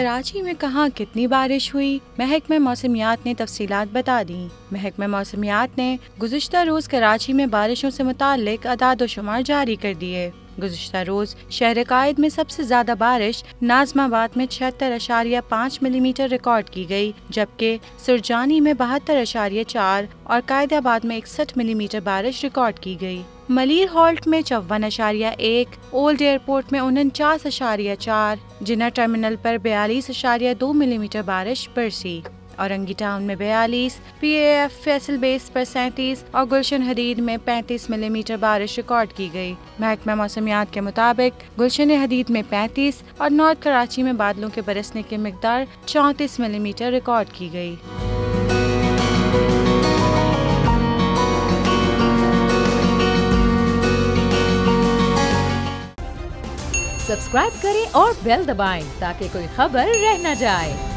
कराची में कहाँ कितनी बारिश हुई, महकमा मौसमियात ने तफसीलात बता दी। महकमा मौसमियात ने गुज़िश्ता रोज़ कराची में बारिशों से मुताल्लिक अदाद-ओ-शुमार जारी कर दिए। गुज़िश्ता रोज़ शहर कायद में सबसे ज्यादा बारिश नाज़माबाद में 76.5 मिलीमीटर रिकॉर्ड की गई, जबकि सुरजानी में 72.4 और कायदाबाद में 61 मिलीमीटर बारिश रिकॉर्ड की गई। मलिर हॉल्ट में 54.1, ओल्ड एयरपोर्ट में 49.4, जिना टर्मिनल पर 42.2 मिलीमीटर बारिश बरसी। औरंगी टाउन में 42, PAF फैसल बेस पर 37 और गुलशन हदीद में 35 मिलीमीटर बारिश रिकॉर्ड की गई। महकमा मौसमियात के मुताबिक गुलशन हदीद में 35 और नॉर्थ कराची में बादलों के बरसने की मिकदार 34 मिलीमीटर रिकॉर्ड की गई। सब्सक्राइब करें और बेल दबाएं ताकि कोई खबर रह न जाए।